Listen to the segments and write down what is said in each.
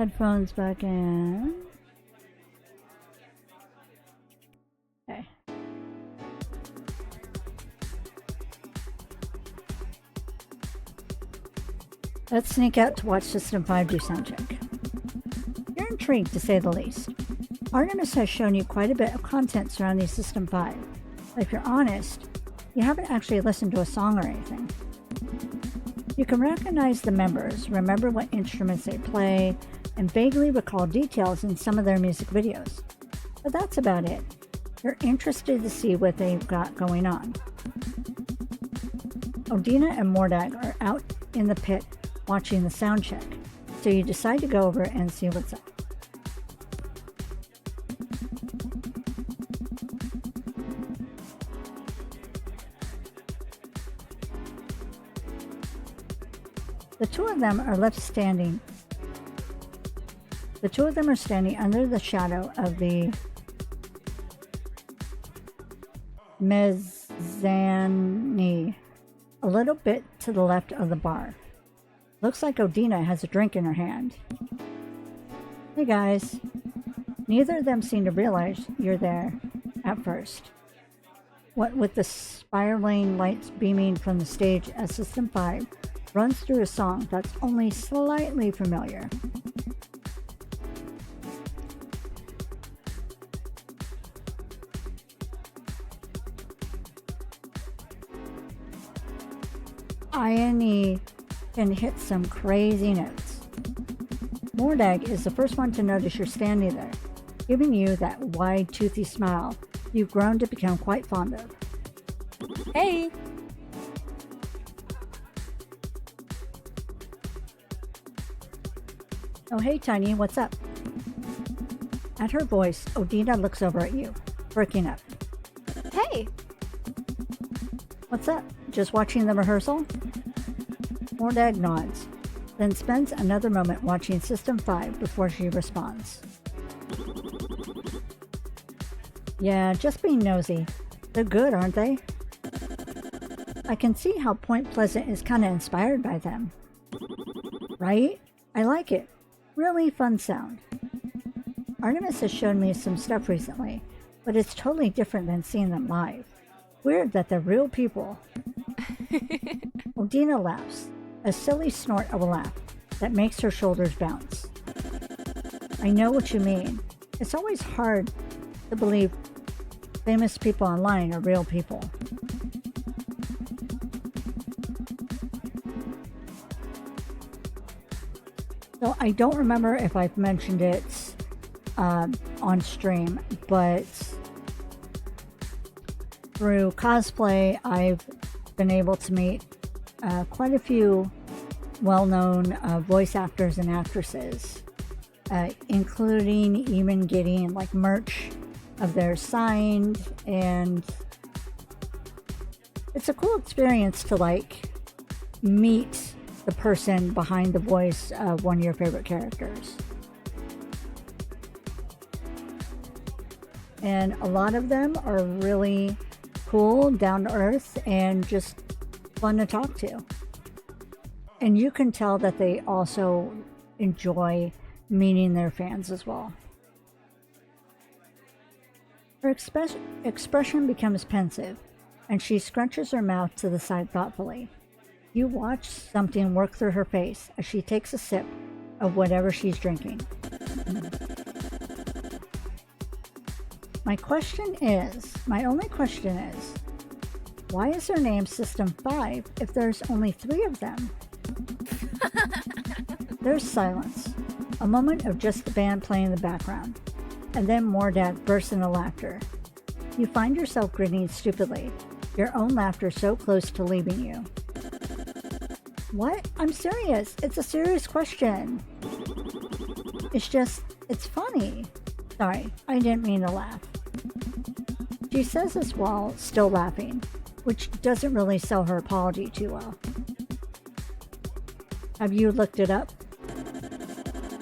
Headphones back in. Okay. Let's sneak out to watch System 5 do sound check. You're intrigued, to say the least. Artemis has shown you quite a bit of content surrounding System 5. But if you're honest, you haven't actually listened to a song or anything. You can recognize the members, remember what instruments they play, and vaguely recall details in some of their music videos. But that's about it. You're interested to see what they've got going on. Odina and Mordag are out in the pit watching the sound check, so you decide to go over and see what's up. The two of them are standing under the shadow of the mezzanine, a little bit to the left of the bar. Looks like Odina has a drink in her hand. Hey guys. Neither of them seem to realize you're there at first. What with the spiraling lights beaming from the stage as System 5 runs through a song that's only slightly familiar. Ione can hit some crazy notes. Mordag is the first one to notice you're standing there, giving you that wide, toothy smile you've grown to become quite fond of. Hey! Oh, hey, Tiny, what's up? At her voice, Odina looks over at you, perking up. Hey! What's up? Just watching the rehearsal? Mordag nods, then spends another moment watching System 5 before she responds. Yeah, just being nosy. They're good, aren't they? I can see how Point Pleasant is kinda inspired by them. Right? I like it. Really fun sound. Artemis has shown me some stuff recently, but it's totally different than seeing them live. Weird that they're real people. Odina laughs, a silly snort of a laugh that makes her shoulders bounce. I know what you mean. It's always hard to believe famous people online are real people. So I don't remember if I've mentioned it on stream, but through cosplay, I've been able to meet quite a few well-known voice actors and actresses, including even getting like merch of theirs signed, and it's a cool experience to like meet the person behind the voice of one of your favorite characters. And a lot of them are really cool, down to earth, and just fun to talk to. And you can tell that they also enjoy meeting their fans as well. Her expression becomes pensive, and she scrunches her mouth to the side thoughtfully. You watch something work through her face as she takes a sip of whatever she's drinking. My only question is, why is their name System 5 if there's only 3 of them? There's silence, a moment of just the band playing in the background, and then Mordag bursts into laughter. You find yourself grinning stupidly, your own laughter so close to leaving you. What? I'm serious. It's a serious question. It's funny. Sorry, I didn't mean to laugh. She says this while still laughing, which doesn't really sell her apology too well. Have you looked it up?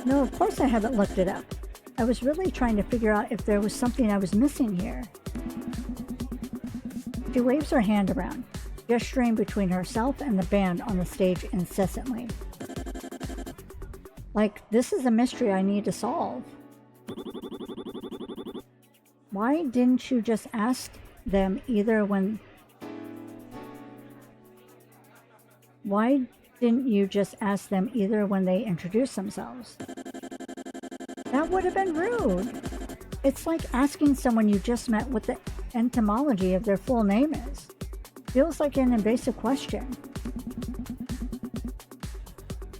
No, of course I haven't looked it up. I was really trying to figure out if there was something I was missing here. She waves her hand around, gesturing between herself and the band on the stage incessantly. Like, this is a mystery I need to solve. Why didn't you just ask them either when... Why didn't you just ask them either when they introduced themselves? That would have been rude. It's like asking someone you just met what the etymology of their full name is. Feels like an invasive question.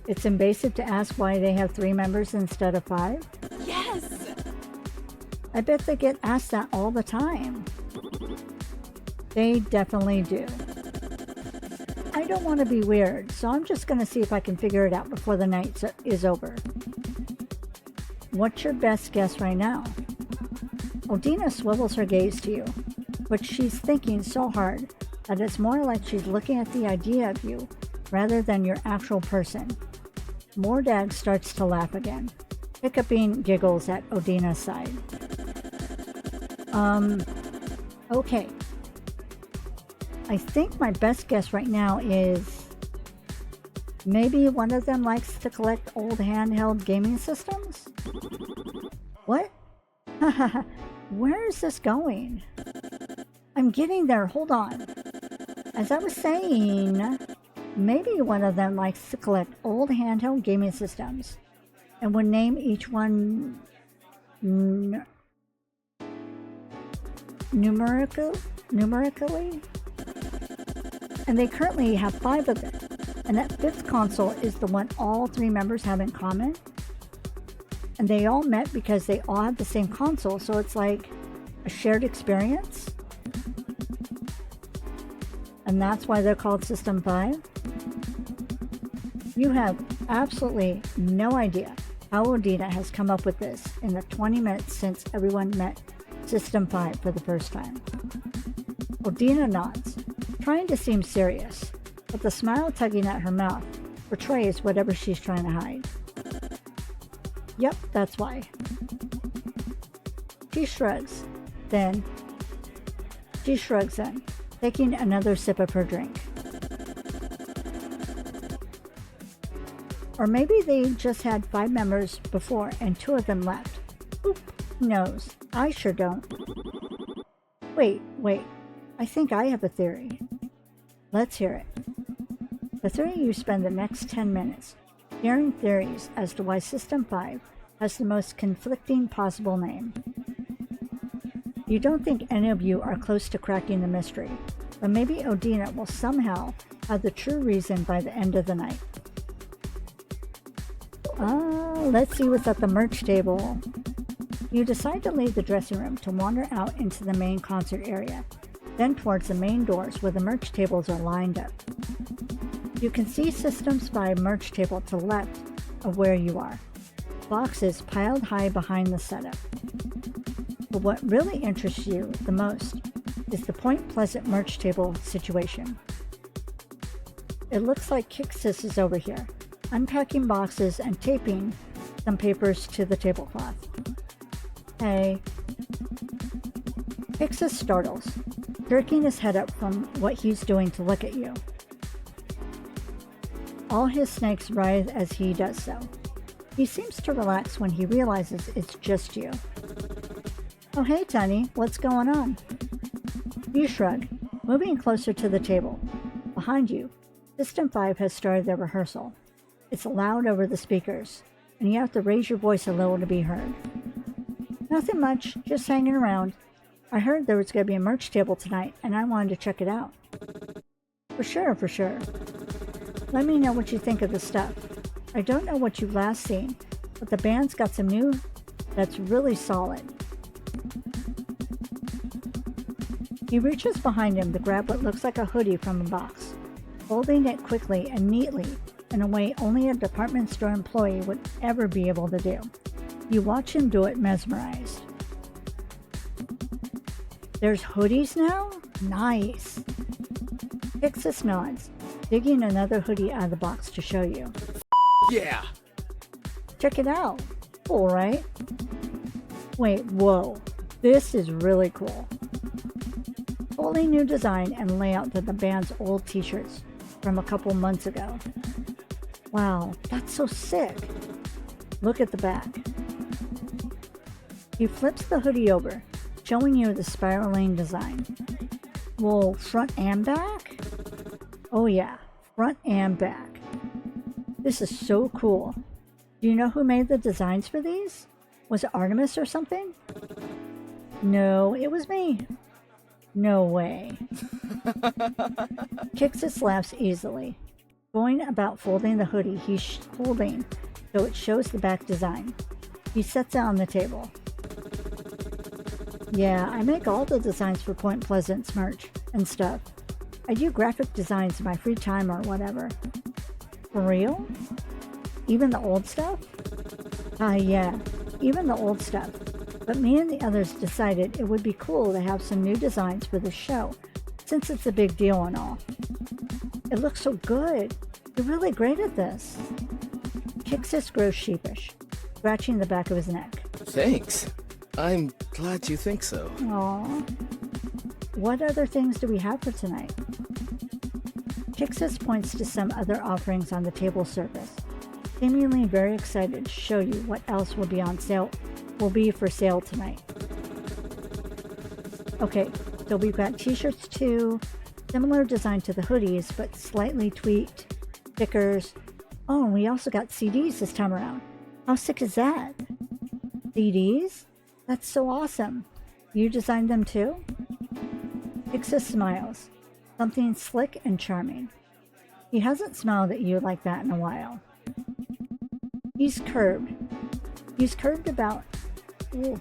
It's invasive to ask why they have 3 members instead of 5? Yes! I bet they get asked that all the time. They definitely do. I don't want to be weird, so I'm just going to see if I can figure it out before the night is over. What's your best guess right now? Odina swivels her gaze to you, but she's thinking so hard that it's more like she's looking at the idea of you rather than your actual person. Mordag starts to laugh again. Hiccuping giggles at Odina's side. Okay. I think my best guess right now is maybe one of them likes to collect old handheld gaming systems? What? Where is this going? I'm getting there, hold on. As I was saying, maybe one of them likes to collect old handheld gaming systems and would name each one numerically. And they currently have 5 of them. And that 5th console is the one all 3 members have in common. And they all met because they all have the same console, so it's like a shared experience. And that's why they're called System 5. You have absolutely no idea how Odina has come up with this in the 20 minutes since everyone met System 5 for the first time. Odina nods, trying to seem serious, but the smile tugging at her mouth betrays whatever she's trying to hide. Yep, that's why. She shrugs then, taking another sip of her drink. Or maybe they just had 5 members before and 2 of them left. Who knows? I sure don't. Wait. I think I have a theory. Let's hear it. The 3 of you spend the next 10 minutes hearing theories as to why System 5 has the most conflicting possible name. You don't think any of you are close to cracking the mystery, but maybe Odina will somehow have the true reason by the end of the night. Let's see what's at the merch table. You decide to leave the dressing room to wander out into the main concert area, then towards the main doors where the merch tables are lined up. You can see System 5 merch table to the left of where you are. Boxes piled high behind the setup. But what really interests you the most is the Point Pleasant merch table situation. It looks like Kixis is over here, unpacking boxes and taping some papers to the tablecloth. Hey. Kixis startles, jerking his head up from what he's doing to look at you. All his snakes writhe as he does so. He seems to relax when he realizes it's just you. Oh hey, Tunny, what's going on? You shrug, moving closer to the table. Behind you, System 5 has started their rehearsal. It's loud over the speakers, and you have to raise your voice a little to be heard. Nothing much, just hanging around. I heard there was going to be a merch table tonight, and I wanted to check it out. For sure. Let me know what you think of the stuff. I don't know what you've last seen, but the band's got some new that's really solid. He reaches behind him to grab what looks like a hoodie from a box, folding it quickly and neatly in a way only a department store employee would ever be able to do. You watch him do it mesmerized. There's hoodies now? Nice. Kixis nods, digging another hoodie out of the box to show you. Yeah! Check it out. Cool, right? Wait, whoa. This is really cool. Totally new design and layout to the band's old t-shirts from a couple months ago. Wow, that's so sick. Look at the back. He flips the hoodie over, showing you the spiraling design. Well, front and back? Oh yeah, front and back. This is so cool. Do you know who made the designs for these? Was it Artemis or something? No, it was me. No way. Kixis laughs easily, going about folding the hoodie he's holding so it shows the back design. He sets it on the table. Yeah, I make all the designs for Point Pleasant's merch and stuff. I do graphic designs in my free time or whatever. For real? Even the old stuff? Yeah, even the old stuff. But me and the others decided it would be cool to have some new designs for the show, since it's a big deal and all. It looks so good. You're really great at this. Kixis grows sheepish, scratching the back of his neck. Thanks. I'm glad you think so. Aw. What other things do we have for tonight? Kixis points to some other offerings on the table surface, seemingly very excited to show you what else will be for sale tonight. Okay, so we've got t-shirts too, similar design to the hoodies, but slightly tweaked, stickers. Oh, and we also got CDs this time around. How sick is that? CDs? That's so awesome. You designed them too? Kixis smiles, something slick and charming. He hasn't smiled at you like that in a while. He's curved. He's curved about... Ooh,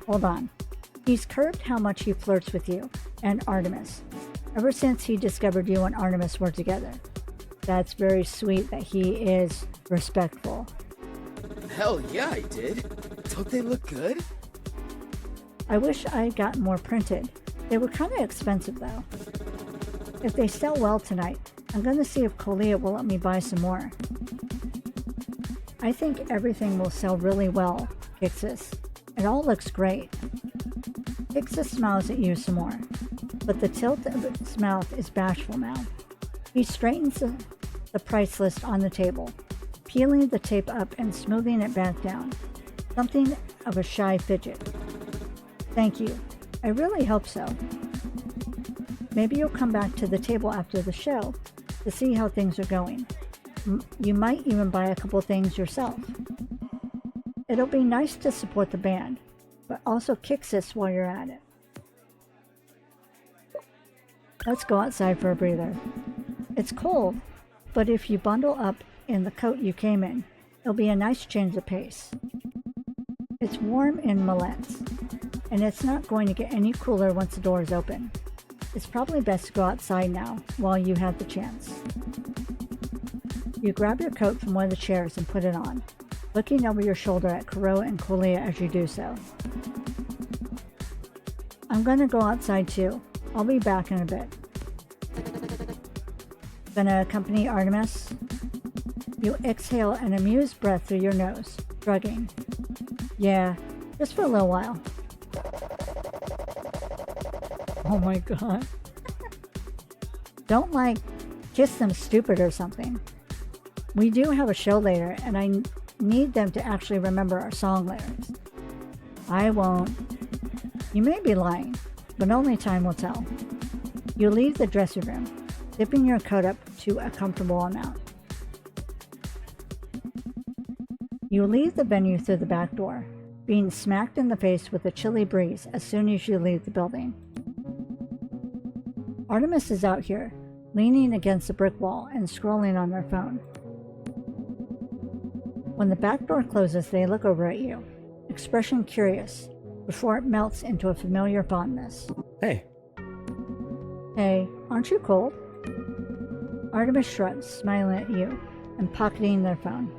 hold on. He's curved how much he flirts with you and Artemis, ever since he discovered you and Artemis were together. That's very sweet that he is respectful. Hell yeah, I did. Don't they look good? I wish I'd gotten more printed. They were kind of expensive though. If they sell well tonight, I'm going to see if Colia will let me buy some more. I think everything will sell really well, Kixis. It all looks great. Kixis smiles at you some more, but the tilt of his mouth is bashful now. He straightens the price list on the table, peeling the tape up and smoothing it back down. Something of a shy fidget. Thank you. I really hope so. Maybe you'll come back to the table after the show to see how things are going. You might even buy a couple things yourself. It'll be nice to support the band, but also Kixis while you're at it. Let's go outside for a breather. It's cold, but if you bundle up in the coat you came in, it'll be a nice change of pace. It's warm in Mallets, and it's not going to get any cooler once the doors open. It's probably best to go outside now while you have the chance. You grab your coat from one of the chairs and put it on, looking over your shoulder at Kuro and Colia as you do so. I'm going to go outside too. I'll be back in a bit. Gonna accompany Artemis? You exhale an amused breath through your nose, shrugging. Yeah, just for a little while. Oh my god. Don't kiss them stupid or something. We do have a show later, and I need them to actually remember our song lyrics. I won't. You may be lying, but only time will tell. You leave the dressing room, zipping your coat up to a comfortable amount. You leave the venue through the back door, being smacked in the face with a chilly breeze as soon as you leave the building. Artemis is out here, leaning against the brick wall and scrolling on their phone. When the back door closes, they look over at you, expression curious, before it melts into a familiar fondness. Hey. Hey, aren't you cold? Artemis shrugs, smiling at you, and pocketing their phone.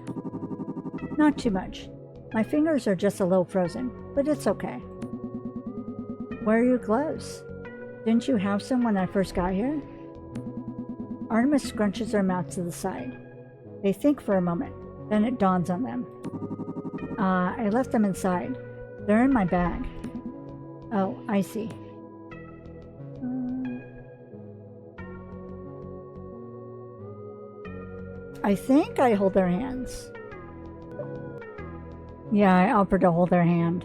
Not too much. My fingers are just a little frozen, but it's okay. Where are your gloves? Didn't you have some when I first got here? Artemis scrunches her mouth to the side. They think for a moment, then it dawns on them. I left them inside. They're in my bag. Oh, I see. I think I hold their hands. Yeah, I offered to hold their hand.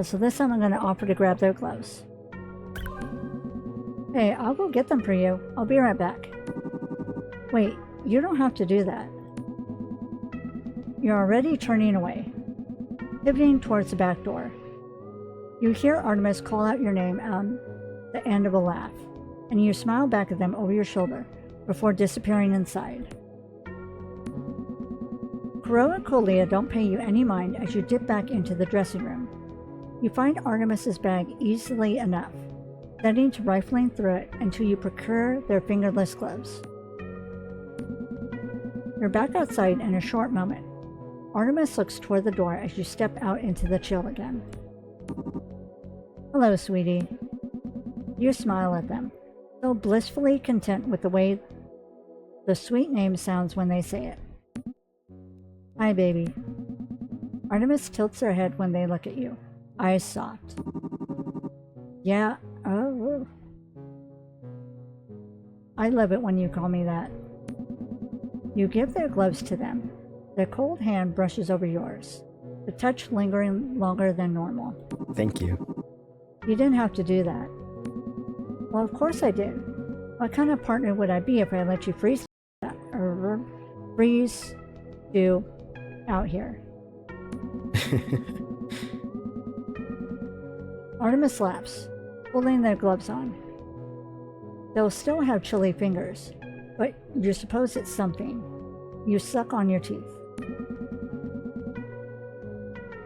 So this time I'm going to offer to grab their gloves. Hey, I'll go get them for you. I'll be right back. Wait, you don't have to do that. You're already turning away, pivoting towards the back door. You hear Artemis call out your name on the end of a laugh, and you smile back at them over your shoulder before disappearing inside. Kuro and Colia don't pay you any mind as you dip back into the dressing room. You find Artemis's bag easily enough, setting to rifling through it until you procure their fingerless gloves. You're back outside in a short moment. Artemis looks toward the door as you step out into the chill again. Hello, sweetie. You smile at them, so blissfully content with the way the sweet name sounds when they say it. Hi, baby. Artemis tilts her head when they look at you, eyes soft. Yeah, oh. I love it when you call me that. You give their gloves to them. Their cold hand brushes over yours, the touch lingering longer than normal. Thank you. You didn't have to do that. Well, of course I did. What kind of partner would I be if I let you freeze you out here? Artemis laughs, pulling their gloves on. They'll still have chilly fingers, but you suppose it's something. You suck on your teeth.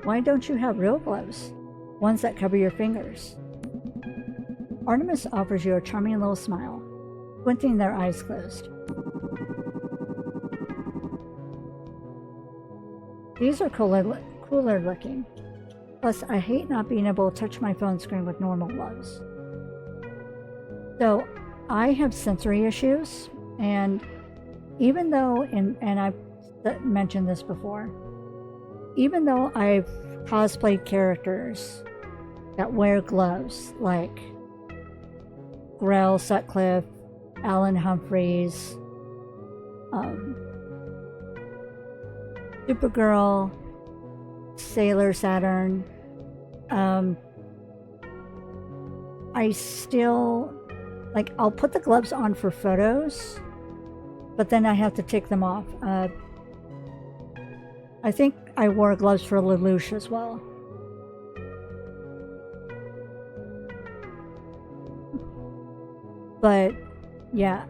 Why don't you have real gloves? Ones that cover your fingers. Artemis offers you a charming little smile, squinting their eyes closed. These are cooler looking. Plus, I hate not being able to touch my phone screen with normal gloves. So, I have sensory issues, and even though, and I've mentioned this before, even though I've cosplayed characters that wear gloves, like Grell Sutcliffe, Alan Humphreys, Supergirl, Sailor Saturn, I still, like, I'll put the gloves on for photos, but then I have to take them off. I think I wore gloves for Lelouch as well. But yeah,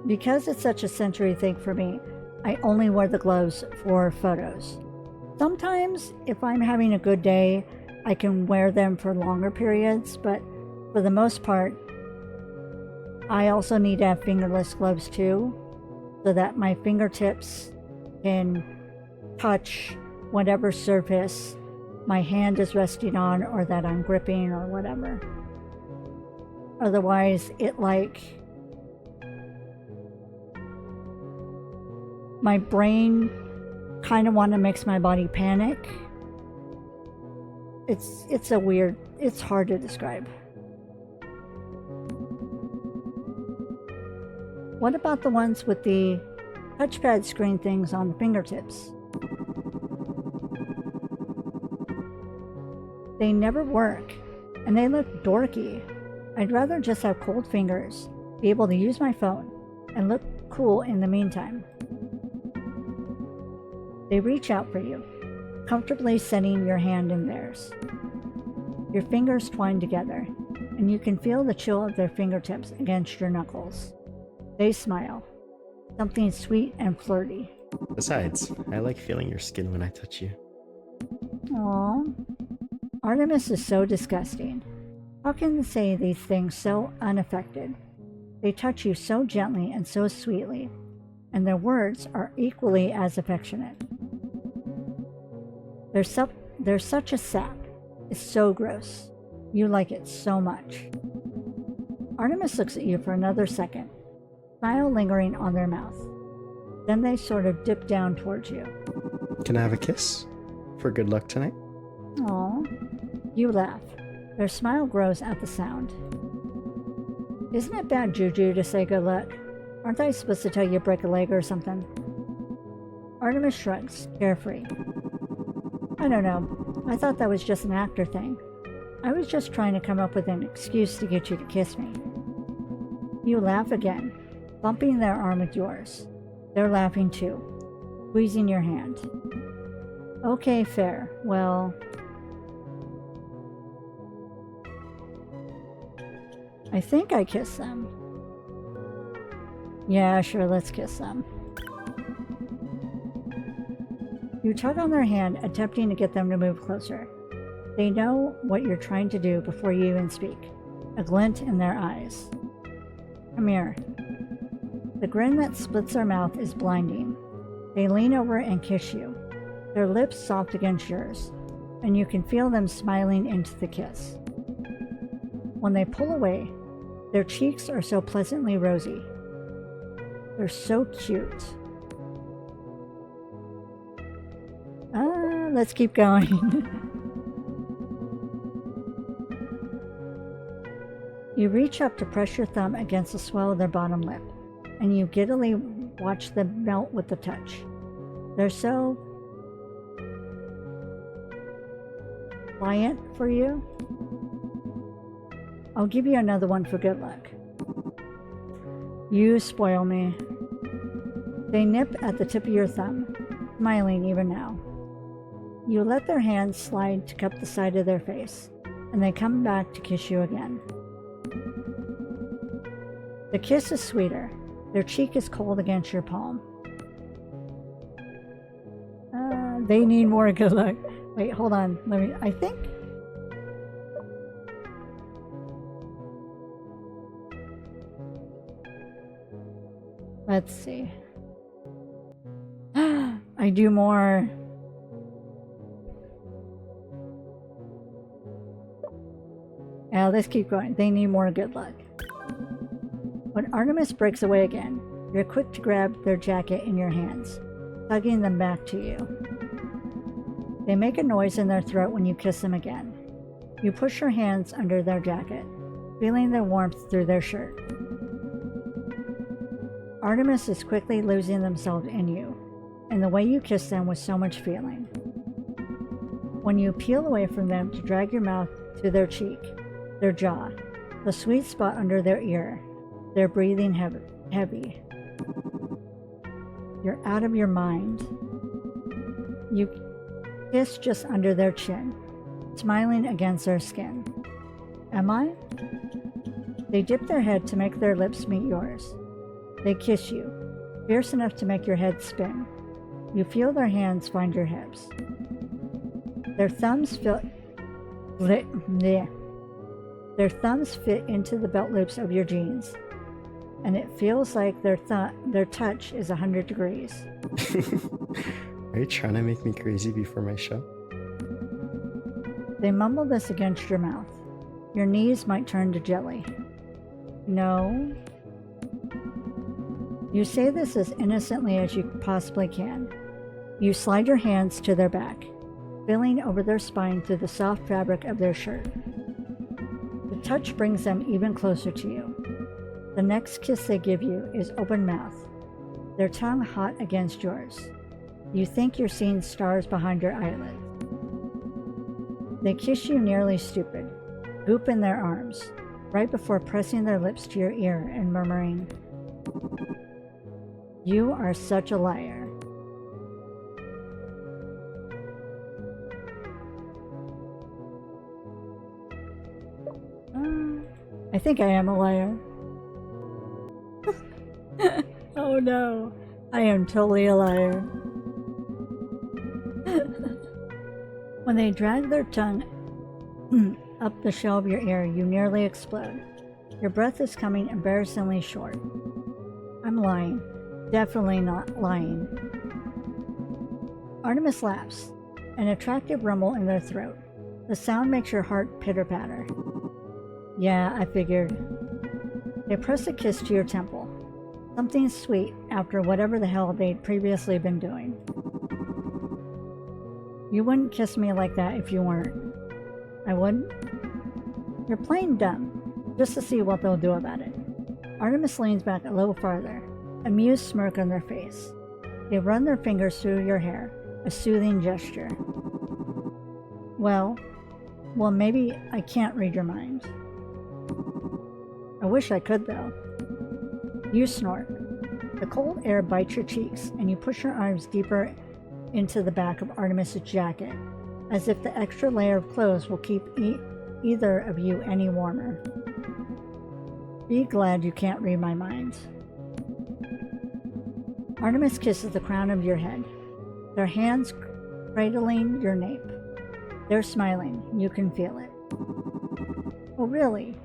because it's such a sensory thing for me, I only wear the gloves for photos. Sometimes, if I'm having a good day, I can wear them for longer periods, but for the most part, I also need to have fingerless gloves too, so that my fingertips can touch whatever surface my hand is resting on or that I'm gripping or whatever. Otherwise, my brain kind of want to makes my body panic. It's hard to describe. What about the ones with the touchpad screen things on the fingertips? They never work, and they look dorky. I'd rather just have cold fingers, be able to use my phone, and look cool in the meantime. They reach out for you, comfortably setting your hand in theirs. Your fingers twine together, and you can feel the chill of their fingertips against your knuckles. They smile, something sweet and flirty. Besides, I like feeling your skin when I touch you. Aww. Artemis is so disgusting. How can they say these things so unaffected? They touch you so gently and so sweetly, and their words are equally as affectionate. They're such a sap. It's so gross. You like it so much. Artemis looks at you for another second, smile lingering on their mouth. Then they sort of dip down towards you. Can I have a kiss? For good luck tonight? Aw. You laugh. Their smile grows at the sound. Isn't it bad juju to say good luck? Aren't I supposed to tell you break a leg or something? Artemis shrugs, carefree. I don't know. I thought that was just an actor thing. I was just trying to come up with an excuse to get you to kiss me. You laugh again, bumping their arm with yours. They're laughing too, squeezing your hand. Okay, fair. Well, I think I kissed them. Yeah, sure, let's kiss them. You tug on their hand, attempting to get them to move closer. They know what you're trying to do before you even speak, a glint in their eyes. Come here. The grin that splits their mouth is blinding. They lean over and kiss you, their lips soft against yours, and you can feel them smiling into the kiss. When they pull away, their cheeks are so pleasantly rosy. They're so cute. Let's keep going. You reach up to press your thumb against the swell of their bottom lip, and you giddily watch them melt with the touch. They're so pliant for you. I'll give you another one for good luck. You spoil me. They nip at the tip of your thumb, smiling even now. You let their hands slide to cup the side of their face, and they come back to kiss you again. The kiss is sweeter. Their cheek is cold against your palm. They need more good luck. Wait, hold on. I think... Let's see. I do more. Yeah, let's keep going. They need more good luck. When Artemis breaks away again, you're quick to grab their jacket in your hands, tugging them back to you. They make a noise in their throat when you kiss them again. You push your hands under their jacket, feeling the warmth through their shirt. Artemis is quickly losing themselves in you, and the way you kiss them with so much feeling. When you peel away from them to drag your mouth to their cheek, their jaw, the sweet spot under their ear, they're breathing heavy. You're out of your mind. You kiss just under their chin, smiling against their skin. Am I? They dip their head to make their lips meet yours. They kiss you, fierce enough to make your head spin. You feel their hands find your hips. Their thumbs fit into the belt loops of your jeans, and it feels like their touch is 100 degrees. Are you trying to make me crazy before my show? They mumble this against your mouth. Your knees might turn to jelly. No. You say this as innocently as you possibly can. You slide your hands to their back, feeling over their spine through the soft fabric of their shirt. The touch brings them even closer to you. The next kiss they give you is open mouth, their tongue hot against yours. You think you're seeing stars behind your eyelids. They kiss you nearly stupid, goop in their arms, right before pressing their lips to your ear and murmuring, "You are such a liar." I think I am a liar. Oh no, I am totally a liar. When they drag their tongue up the shell of your ear, you nearly explode. Your breath is coming embarrassingly short. I'm lying. Definitely not lying. Artemis laughs, an attractive rumble in their throat. The sound makes your heart pitter-patter. Yeah, I figured. They press a kiss to your temple. Something sweet after whatever the hell they'd previously been doing. You wouldn't kiss me like that if you weren't. I wouldn't? You're playing dumb, just to see what they'll do about it. Artemis leans back a little farther, amused smirk on their face. They run their fingers through your hair, a soothing gesture. Well, maybe I can't read your mind. I wish I could, though. You snort. The cold air bites your cheeks, and you push your arms deeper into the back of Artemis's jacket, as if the extra layer of clothes will keep either of you any warmer. Be glad you can't read my mind. Artemis kisses the crown of your head, their hands cradling your nape. They're smiling. You can feel it. Oh, really?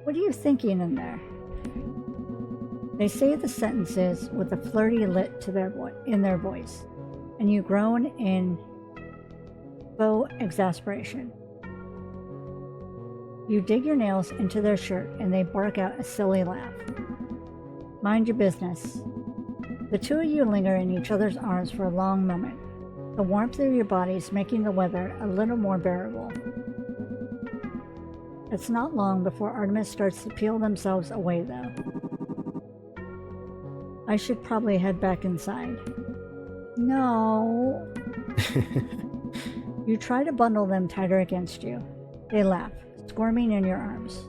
What are you thinking in there? They say the sentences with a flirty lit to in their voice, and you groan in faux exasperation. You dig your nails into their shirt, and they bark out a silly laugh. Mind your business. The two of you linger in each other's arms for a long moment, the warmth of your bodies making the weather a little more bearable. It's not long before Artemis starts to peel themselves away, though. I should probably head back inside. No. You try to bundle them tighter against you. They laugh, squirming in your arms.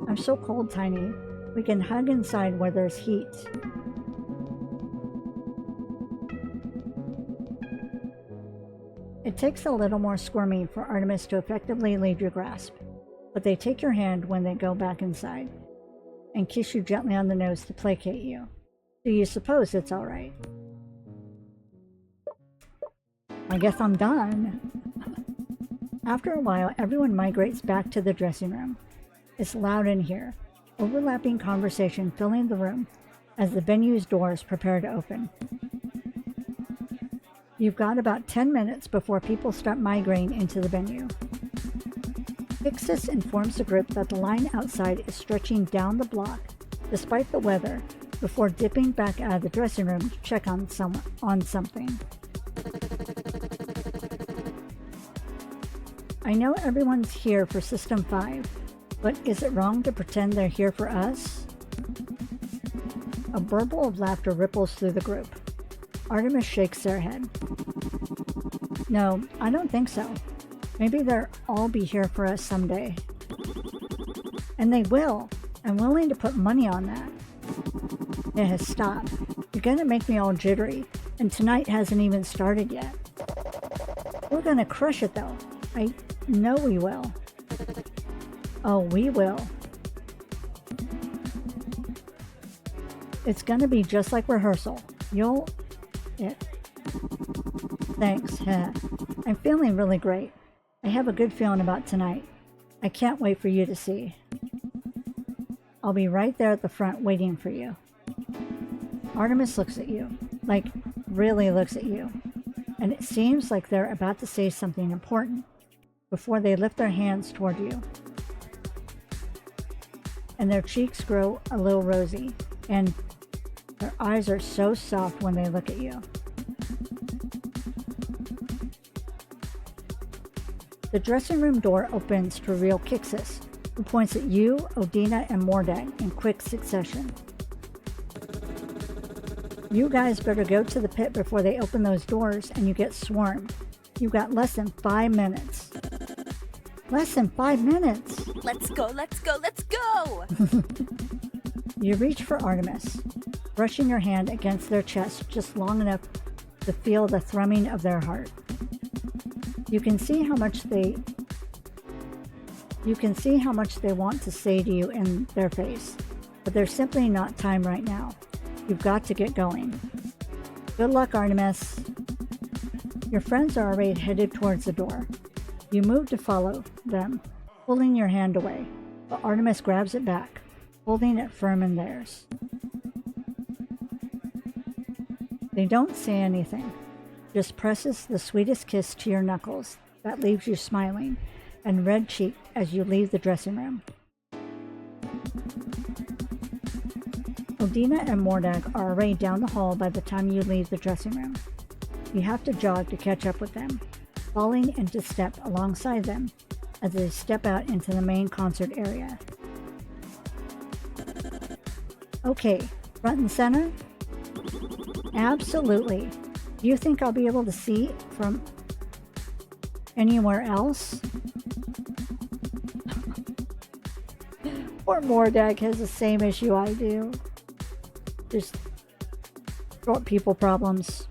I'm so cold, Tiny. We can hug inside where there's heat. It takes a little more squirming for Artemis to effectively leave your grasp, but they take your hand when they go back inside and kiss you gently on the nose to placate you. Do you suppose it's all right? I guess I'm done. After a while, everyone migrates back to the dressing room. It's loud in here, overlapping conversation filling the room as the venue's doors prepare to open. You've got about 10 minutes before people start migrating into the venue. Ixis informs the group that the line outside is stretching down the block, despite the weather, before dipping back out of the dressing room to check on something. I know everyone's here for System 5, but is it wrong to pretend they're here for us? A burble of laughter ripples through the group. Artemis shakes their head. No, I don't think so. Maybe they'll all be here for us someday. And they will. I'm willing to put money on that. Yeah, stop. You're gonna make me all jittery, and tonight hasn't even started yet. We're gonna crush it though. I know we will. Oh, we will. It's gonna be just like rehearsal. Thanks, huh? I'm feeling really great. I have a good feeling about tonight. I can't wait for you to see. I'll be right there at the front waiting for you. Artemis looks at you, like really looks at you, and it seems like they're about to say something important before they lift their hands toward you. And their cheeks grow a little rosy, and their eyes are so soft when they look at you. The dressing room door opens to reveal Kixis, who points at you, Odina, and Mordag in quick succession. You guys better go to the pit before they open those doors and you get swarmed. You've got less than 5 minutes. Less than 5 minutes! Let's go, let's go, let's go! You reach for Artemis, brushing your hand against their chest just long enough to feel the thrumming of their heart. You can see how much they want to say to you in their face, but there's simply not time right now. You've got to get going. Good luck, Artemis. Your friends are already headed towards the door. You move to follow them, pulling your hand away, but Artemis grabs it back, holding it firm in theirs. They don't say anything, just presses the sweetest kiss to your knuckles that leaves you smiling and red-cheeked as you leave the dressing room. Odina and Mordag are already down the hall by the time you leave the dressing room. You have to jog to catch up with them, falling into step alongside them as they step out into the main concert area. Okay, front and center. Absolutely. Do you think I'll be able to see from anywhere else? Poor Mordag has the same issue I do. Just short people problems.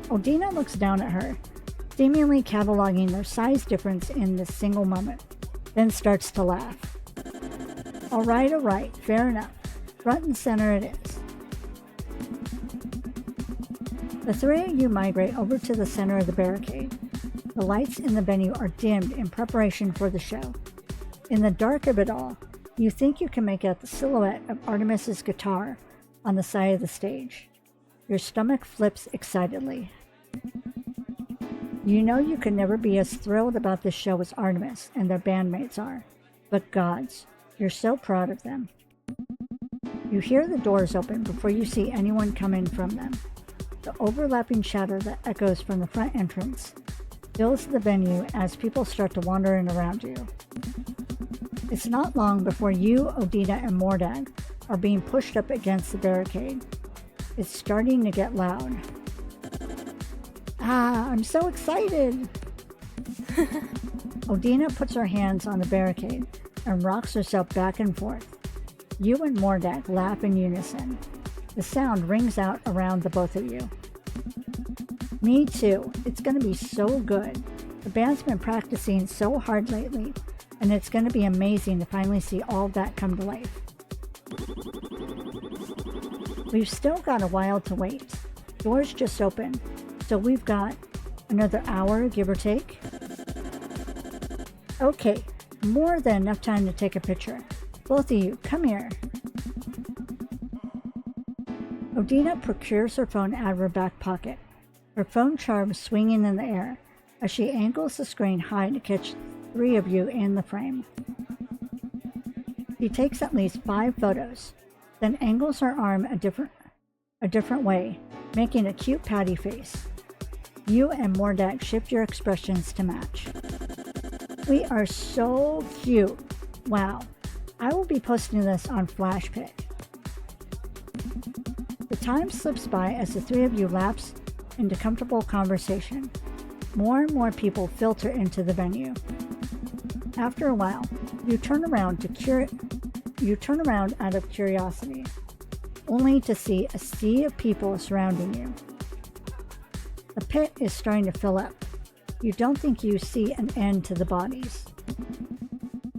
Odina looks down at her, seemingly cataloging their size difference in this single moment, then starts to laugh. All right, fair enough. Front and center it is. The three of you migrate over to the center of the barricade. The lights in the venue are dimmed in preparation for the show. In the dark of it all, you think you can make out the silhouette of Artemis's guitar on the side of the stage. Your stomach flips excitedly. You know you could never be as thrilled about this show as Artemis and their bandmates are, but gods, you're so proud of them. You hear the doors open before you see anyone come in from them. The overlapping chatter that echoes from the front entrance fills the venue as people start to wander in around you. It's not long before you, Odina, and Mordag are being pushed up against the barricade. It's starting to get loud. I'm so excited! Odina puts her hands on the barricade and rocks herself back and forth. You and Mordag laugh in unison. The sound rings out around the both of you. Me too. It's going to be so good. The band's been practicing so hard lately, and it's going to be amazing to finally see all of that come to life. We've still got a while to wait. Doors just opened, so we've got another hour, give or take. Okay, more than enough time to take a picture. Both of you, come here. Odina procures her phone out of her back pocket, her phone charm swinging in the air as she angles the screen high to catch three of you in the frame. She takes at least 5 photos, then angles her arm a different way, making a cute pouty face. You and Mordag shift your expressions to match. We are so cute. Wow. I will be posting this on FlashPic. The time slips by as the three of you lapse into comfortable conversation. More and more people filter into the venue. After a while, you turn around out of curiosity, only to see a sea of people surrounding you. The pit is starting to fill up. You don't think you see an end to the bodies.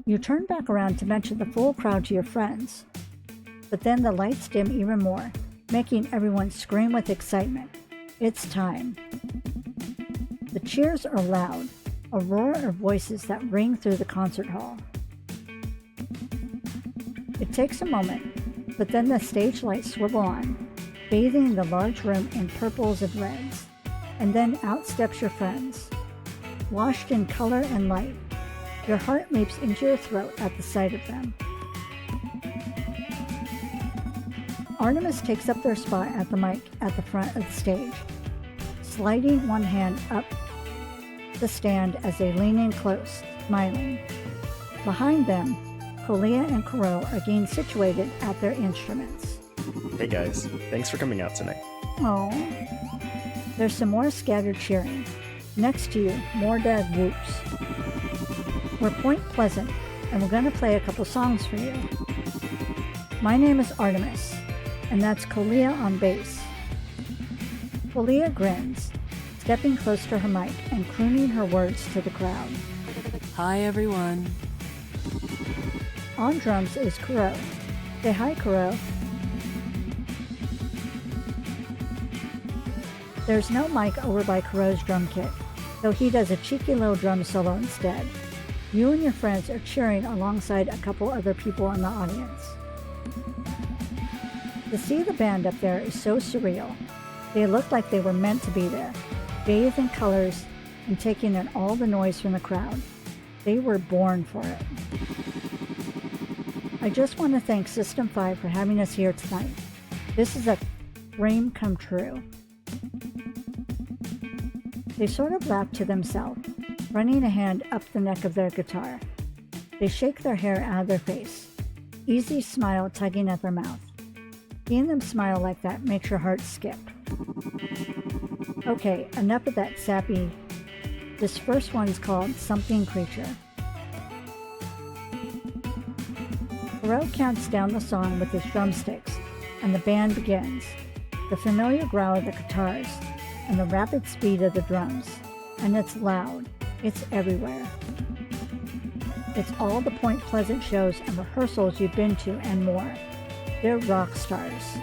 You turn back around to mention the full crowd to your friends, but then the lights dim even more, making everyone scream with excitement. It's time. The cheers are loud, a roar of voices that ring through the concert hall. It takes a moment, but then the stage lights swivel on, bathing the large room in purples and reds, and then out steps your friends. Washed in color and light, your heart leaps into your throat at the sight of them. Artemis takes up their spot at the mic at the front of the stage, sliding one hand up the stand as they lean in close, smiling. Behind them, Kolia and Kuro are getting situated at their instruments. Hey guys, thanks for coming out tonight. Oh, there's some more scattered cheering. Next to you, Mordag whoops. We're Point Pleasant, and we're going to play a couple songs for you. My name is Artemis, and that's Kolia on bass. Kolia grins, stepping close to her mic and crooning her words to the crowd. Hi, everyone. On drums is Kuro. Say hi, Kuro. There's no mic over by Kuro's drum kit, so he does a cheeky little drum solo instead. You and your friends are cheering alongside a couple other people in the audience. To see the band up there is so surreal. They look like they were meant to be there, bathed in colors and taking in all the noise from the crowd. They were born for it. I just want to thank System 5 for having us here tonight. This is a dream come true. They sort of laugh to themselves, running a hand up the neck of their guitar. They shake their hair out of their face, easy smile tugging at their mouth. Seeing them smile like that makes your heart skip. Okay, enough of that sappy. This first one's called Something Creature. Perot counts down the song with his drumsticks, and the band begins. The familiar growl of the guitars, and the rapid speed of the drums. And it's loud. It's everywhere. It's all the Point Pleasant shows and rehearsals you've been to and more. They're rock stars.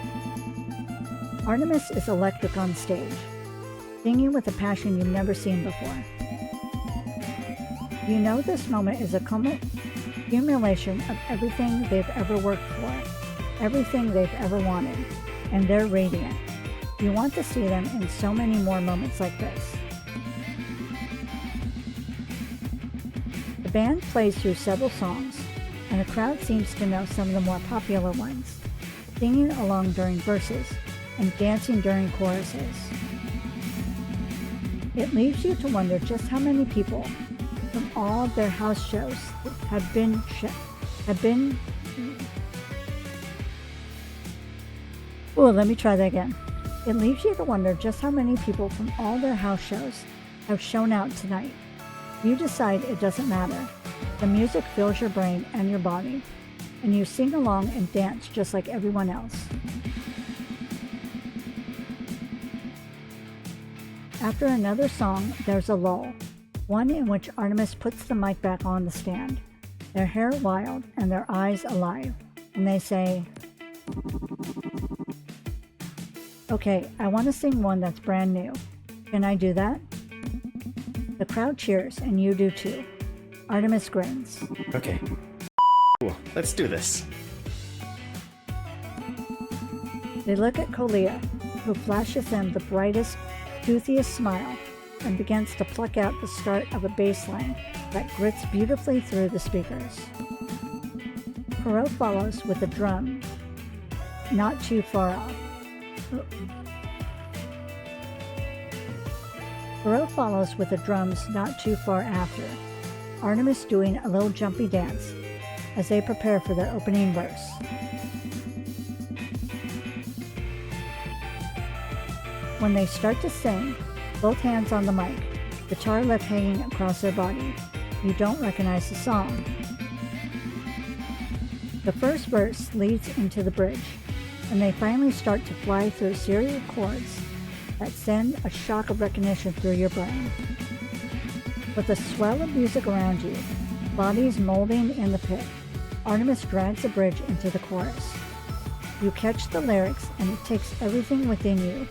Artemis is electric on stage, singing with a passion you've never seen before. You know this moment is a accumulation of everything they've ever worked for, everything they've ever wanted, and they're radiant. You want to see them in so many more moments like this. The band plays through several songs, and the crowd seems to know some of the more popular ones, singing along during verses and dancing during choruses. It leaves you to wonder just how many people from all of their house shows have been. Oh, let me try that again. It leaves you to wonder just how many people from all their house shows have shown out tonight. You decide it doesn't matter. The music fills your brain and your body, and you sing along and dance just like everyone else. After another song, there's a lull, one in which Artemis puts the mic back on the stand, their hair wild and their eyes alive, and they say, "Okay, I want to sing one that's brand new. Can I do that?" The crowd cheers, and you do too. Artemis grins. Okay. Cool. Let's do this. They look at Kolia, who flashes them the brightest, toothiest smile and begins to pluck out the start of a bass line that grits beautifully through the speakers. Perot follows with a drum not too far off. Perot follows with the drums not too far after, Artemis doing a little jumpy dance as they prepare for their opening verse. When they start to sing, both hands on the mic, guitar left hanging across their body, you don't recognize the song. The first verse leads into the bridge, and they finally start to fly through a series of chords that send a shock of recognition through your brain. With a swell of music around you, bodies molding in the pit, Artemis drags the bridge into the chorus. You catch the lyrics, and it takes everything within you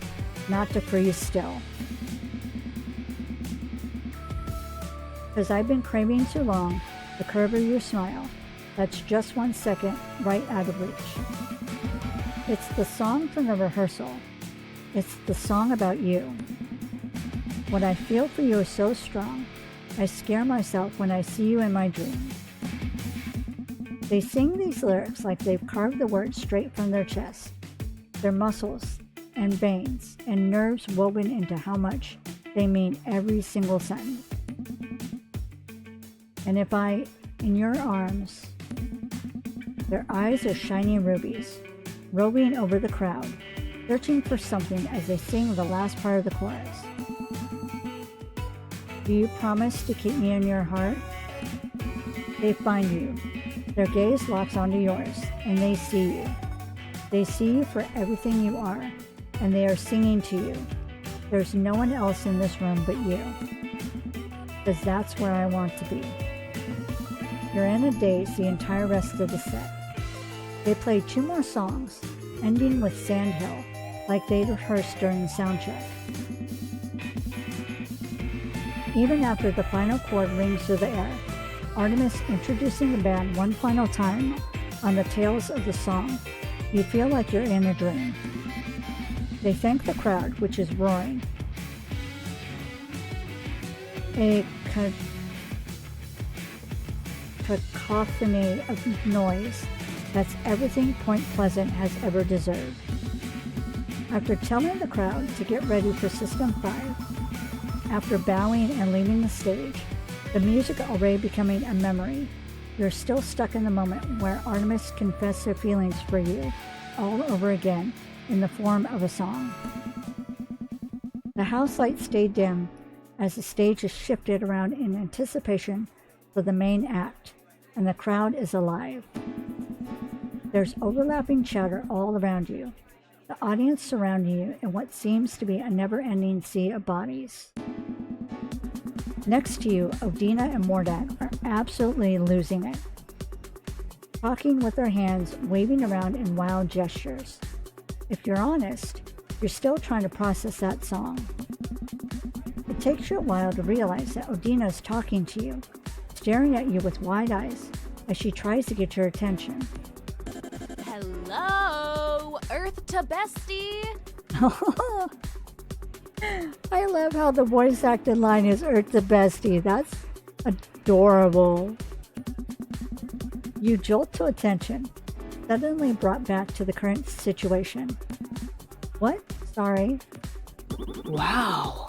not to freeze still. "'Cause I've been craving too long the curve of your smile, that's just 1 second right out of reach." It's the song from the rehearsal. It's the song about you. What I feel for you is so strong, I scare myself when I see you in my dreams. They sing these lyrics like they've carved the words straight from their chest, their muscles and veins and nerves woven into how much they mean every single sentence. And if I, in your arms, their eyes are shining rubies, roving over the crowd, searching for something as they sing the last part of the chorus. Do you promise to keep me in your heart? They find you. Their gaze locks onto yours, and they see you. They see you for everything you are, and they are singing to you. There's no one else in this room but you, because that's where I want to be. You're in a daze the entire rest of the set. They play 2 more songs, ending with Sandhill, like they'd rehearsed during the sound check. Even after the final chord rings through the air, Artemis introducing the band one final time on the tails of the song, you feel like you're in a dream. They thank the crowd, which is roaring. A cacophony of noise that's everything Point Pleasant has ever deserved. After telling the crowd to get ready for System 5, after bowing and leaving the stage, the music already becoming a memory, you're still stuck in the moment where Artemis confessed her feelings for you all over again in the form of a song. The house lights stay dim as the stage is shifted around in anticipation for the main act, and the crowd is alive. There's overlapping chatter all around you, the audience surrounding you in what seems to be a never-ending sea of bodies. Next to you, Odina and Mordag are absolutely losing it, talking with their hands, waving around in wild gestures. If you're honest, you're still trying to process that song. It takes you a while to realize that Odina is talking to you, staring at you with wide eyes as she tries to get your attention. Hello, Earth to Bestie. I love how the voice acted line is Earth the Bestie. That's adorable. You jolt to attention, suddenly brought back to the current situation. What? Sorry. Wow.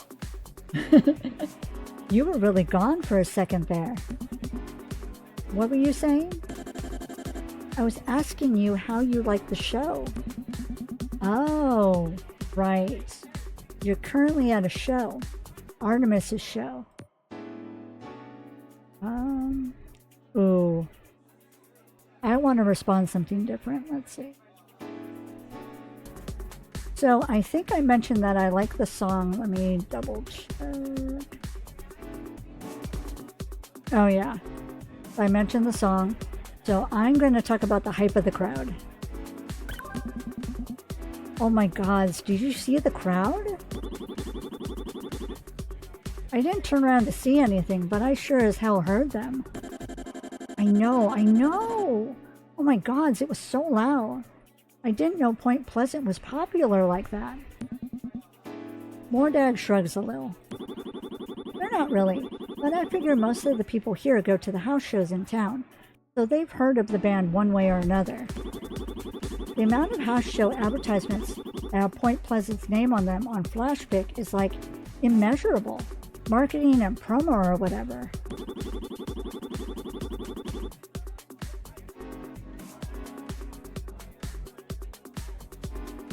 You were really gone for a second there. What were you saying? I was asking you how you liked the show. Oh, right. You're currently at a show. Artemis's show. Ooh. I want to respond something different. Let's see. So I think I mentioned that I like the song. Let me double check. Oh yeah. I mentioned the song. So I'm going to talk about the hype of the crowd. Oh my gods, did you see the crowd? I didn't turn around to see anything, but I sure as hell heard them. I know! Oh my gods, it was so loud. I didn't know Point Pleasant was popular like that. Mordag shrugs a little. They're not really, but I figure most of the people here go to the house shows in town, so they've heard of the band one way or another. The amount of house show advertisements that have Point Pleasant's name on them on Flashpick is like immeasurable. Marketing and promo or whatever.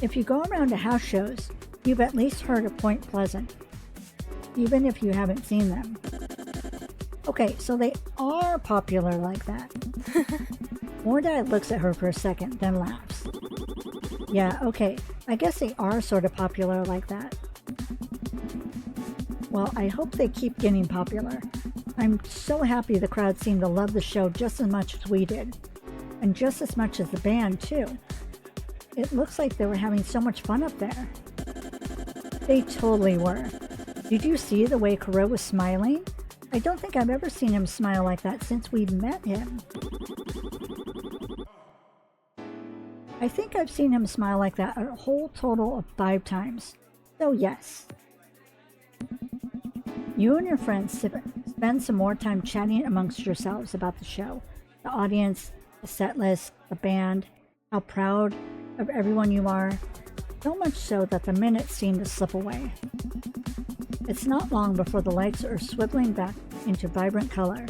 If you go around to house shows, you've at least heard of Point Pleasant, even if you haven't seen them. Okay, so they are popular like that. Mordag looks at her for a second, then laughs. Yeah, okay, I guess they are sort of popular like that. Well, I hope they keep getting popular. I'm so happy the crowd seemed to love the show just as much as we did. And just as much as the band, too. It looks like they were having so much fun up there. They totally were. Did you see the way Kuro was smiling? I don't think I've ever seen him smile like that since we've met him. I think I've seen him smile like that a whole total of 5 times. So yes. You and your friends spend some more time chatting amongst yourselves about the show, the audience, the set list, the band, how proud of everyone you are, so much so that the minutes seem to slip away. It's not long before the lights are swiveling back into vibrant color,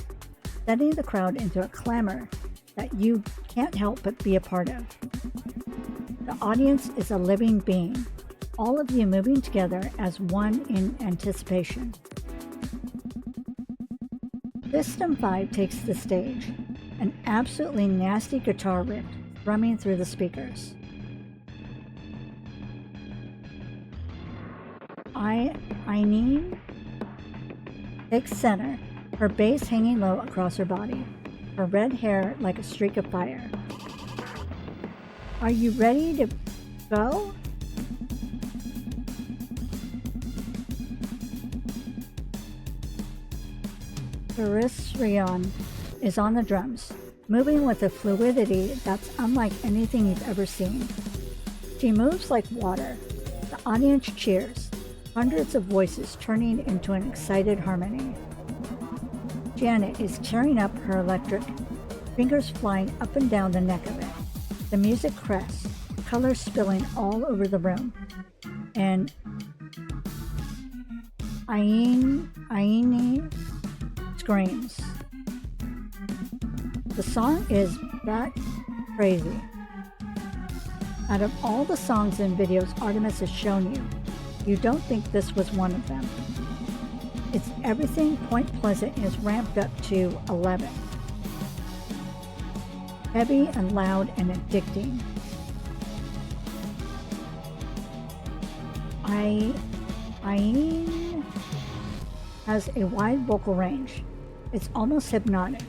setting the crowd into a clamor that you can't help but be a part of. The audience is a living being, all of you moving together as one in anticipation. System 5 takes the stage, an absolutely nasty guitar riff thrumming through the speakers. Aineen takes center, her base hanging low across her body, her red hair like a streak of fire. Are you ready to go? Carisrion is on the drums, moving with a fluidity that's unlike anything you've ever seen. She moves like water. The audience cheers, hundreds of voices turning into an excited harmony. Janet is tearing up her electric, fingers flying up and down the neck of it. The music crests, colors spilling all over the room. And Aineen screams. The song is that crazy. Out of all the songs and videos Artemis has shown you, You don't think this was one of them. It's everything Point Pleasant is ramped up to 11. Heavy and loud and addicting. Aine has a wide vocal range. It's almost hypnotic.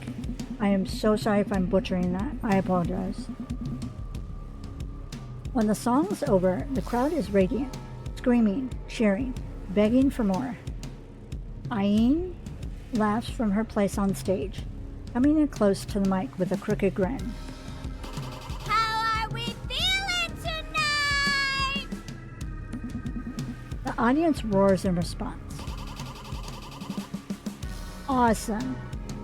I am so sorry if I'm butchering that. I apologize. When the song's over, the crowd is radiant, screaming, cheering, begging for more. Aine laughs from her place on stage, coming in close to the mic with a crooked grin. How are we feeling tonight? The audience roars in response. Awesome!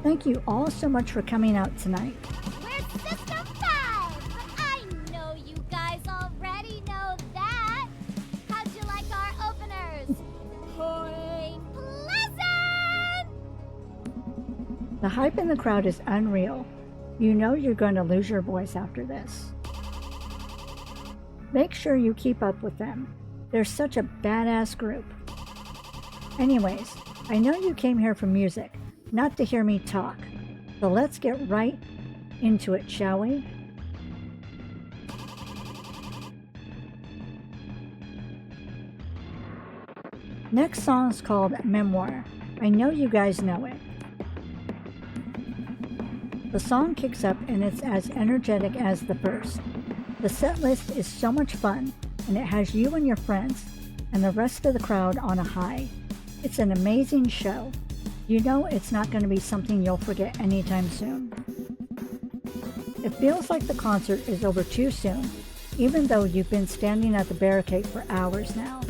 Thank you all so much for coming out tonight. We're System 5, but I know you guys already know that. How'd you like our openers? Point Pleasant! The hype in the crowd is unreal. You know you're going to lose your voice after this. Make sure you keep up with them. They're such a badass group. Anyways, I know you came here for music, not to hear me talk. So let's get right into it, shall we? Next song's called Memoir. I know you guys know it. The song kicks up and it's as energetic as the first. The set list is so much fun and it has you and your friends and the rest of the crowd on a high. It's an amazing show. You know it's not going to be something you'll forget anytime soon. It feels like the concert is over too soon, even though you've been standing at the barricade for hours now.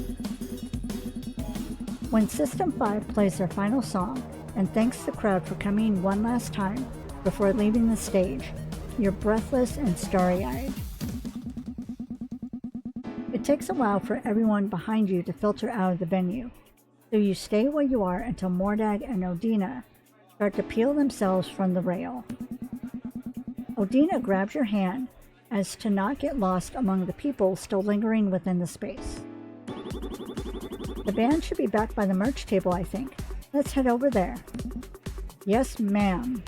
When System 5 plays their final song and thanks the crowd for coming one last time before leaving the stage, you're breathless and starry-eyed. It takes a while for everyone behind you to filter out of the venue, so you stay where you are until Mordag and Odina start to peel themselves from the rail. Odina grabs your hand as to not get lost among the people still lingering within the space. The band should be back by the merch table, I think. Let's head over there. Yes, ma'am.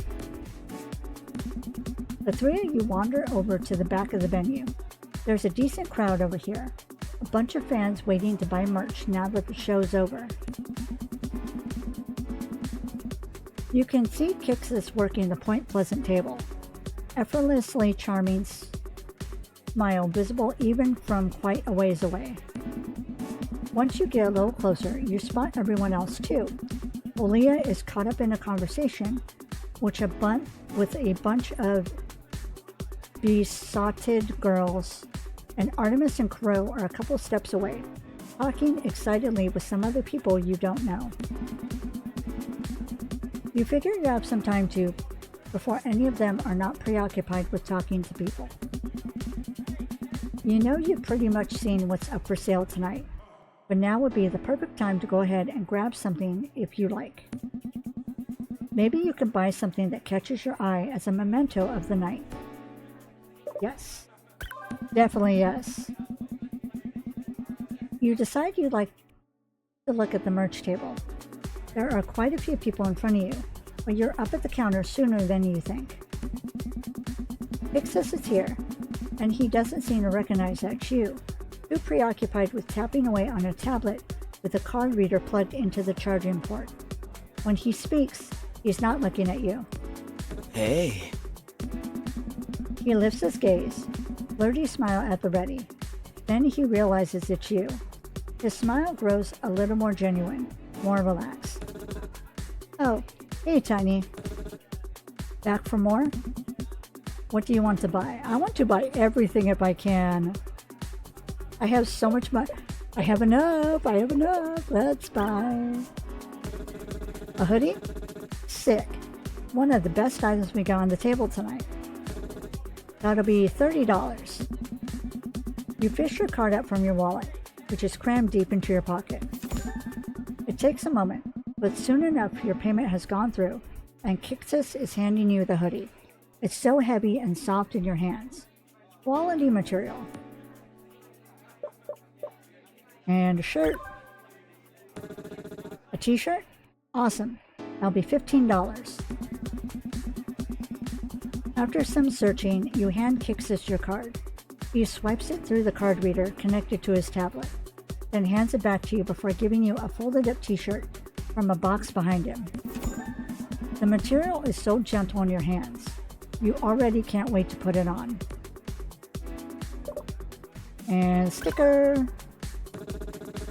The three of you wander over to the back of the venue. There's a decent crowd over here. A bunch of fans waiting to buy merch now that the show's over. You can see Kixis working the Point Pleasant table. Effortlessly charming smile visible even from quite a ways away. Once you get a little closer, you spot everyone else too. Olia is caught up in a conversation with a bunch of besotted girls, and Artemis and Crow are a couple steps away, talking excitedly with some other people you don't know. You figure you have some time to, before any of them are not preoccupied with talking to people. You know you've pretty much seen what's up for sale tonight, but now would be the perfect time to go ahead and grab something if you like. Maybe you can buy something that catches your eye as a memento of the night. Yes. Definitely yes. You decide you'd like to look at the merch table. There are quite a few people in front of you, but you're up at the counter sooner than you think. Pixis is here, and he doesn't seem to recognize that's you, too preoccupied with tapping away on a tablet with a card reader plugged into the charging port. When he speaks, he's not looking at you. Hey. He lifts his gaze, flirty smile at the ready. Then he realizes it's you. His smile grows a little more genuine, more relaxed. Oh, hey Tiny. Back for more? What do you want to buy? I want to buy everything if I can. I have so much money. I have enough. Let's buy. A hoodie? Sick. One of the best items we got on the table tonight. That'll be $30. You fish your card out from your wallet, which is crammed deep into your pocket. It takes a moment, but soon enough your payment has gone through, and Kixis is handing you the hoodie. It's so heavy and soft in your hands. Quality material. And a shirt. t-shirt? Awesome. That'll be $15. After some searching, you hand Kixis your card. He swipes it through the card reader connected to his tablet, then hands it back to you before giving you a folded-up t-shirt from a box behind him. The material is so gentle in your hands. You already can't wait to put it on. And sticker.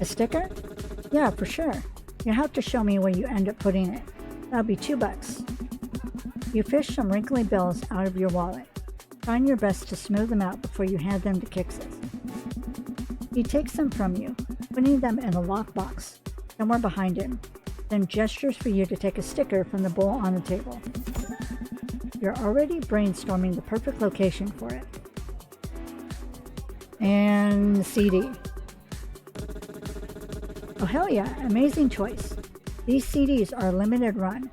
A sticker? Yeah, for sure. You have to show me where you end up putting it. That'll be $2. You fish some wrinkly bills out of your wallet, trying your best to smooth them out before you hand them to Kixis. He takes them from you, putting them in a lockbox somewhere behind him, then gestures for you to take a sticker from the bowl on the table. You're already brainstorming the perfect location for it. And CD. Oh hell yeah, amazing choice. These CDs are a limited run,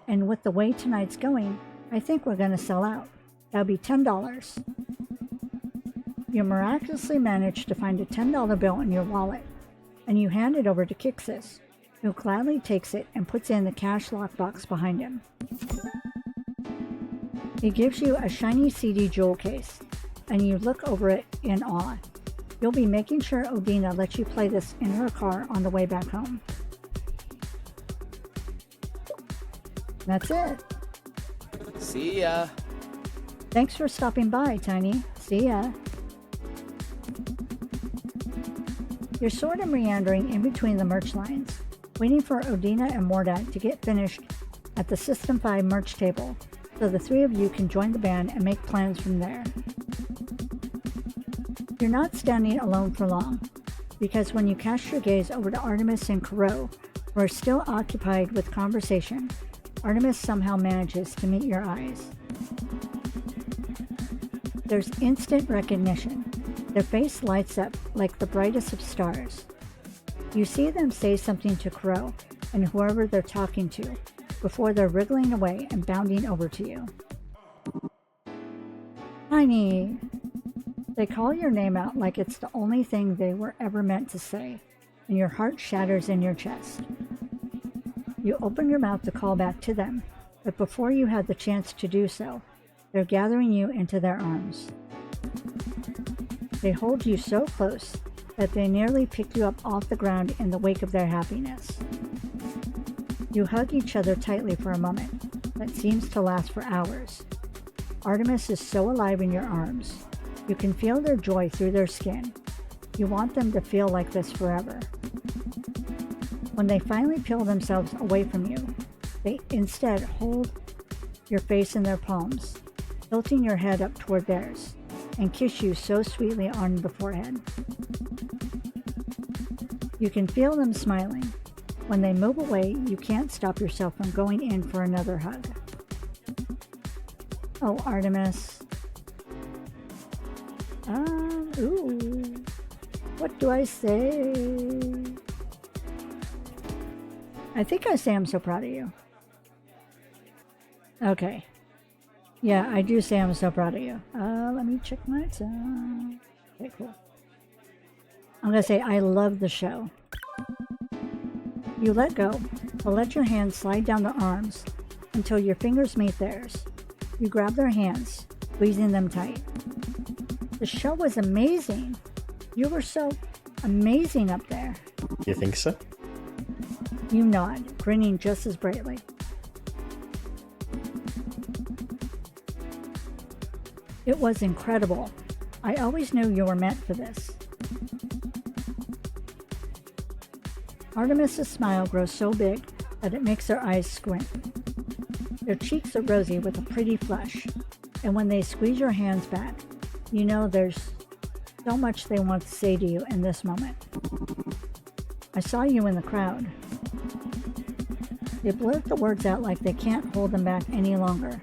and with the way tonight's going, I think we're gonna sell out. That'll be $10. You miraculously manage to find a $10 bill in your wallet, and you hand it over to Kixis, who gladly takes it and puts it in the cash lockbox behind him. He gives you a shiny CD jewel case, and you look over it in awe. You'll be making sure Odina lets you play this in her car on the way back home. That's it. See ya. Thanks for stopping by, Tiny. See ya. You're sort of meandering in between the merch lines, waiting for Odina and Mordat to get finished at the System 5 merch table, so the three of you can join the band and make plans from there. You're not standing alone for long, because when you cast your gaze over to Artemis and Kuro, who are still occupied with conversation, Artemis somehow manages to meet your eyes. There's instant recognition. Their face lights up like the brightest of stars. You see them say something to Kuro and whoever they're talking to before they're wriggling away and bounding over to you. Tiny! They call your name out like it's the only thing they were ever meant to say, and your heart shatters in your chest. You open your mouth to call back to them, but before you have the chance to do so, they're gathering you into their arms. They hold you so close that they nearly pick you up off the ground in the wake of their happiness. You hug each other tightly for a moment that seems to last for hours. Artemis is so alive in your arms. You can feel their joy through their skin. You want them to feel like this forever. When they finally peel themselves away from you, they instead hold your face in their palms, tilting your head up toward theirs, and kiss you so sweetly on the forehead. You can feel them smiling. When they move away, you can't stop yourself from going in for another hug. Oh, Artemis. Ooh. What do I say? I think I say I'm so proud of you. Okay. Yeah, I do say I'm so proud of you. Let me check my time. Okay, cool. I'm gonna say I love the show. You let go, but let your hands slide down their arms until your fingers meet theirs. You grab their hands, squeezing them tight. The show was amazing. You were so amazing up there. You think so? You nod, grinning just as brightly. It was incredible. I always knew you were meant for this. Artemis's smile grows so big that it makes her eyes squint. Their cheeks are rosy with a pretty flush, and when they squeeze your hands back, you know there's so much they want to say to you in this moment. I saw you in the crowd. They blurt the words out like they can't hold them back any longer.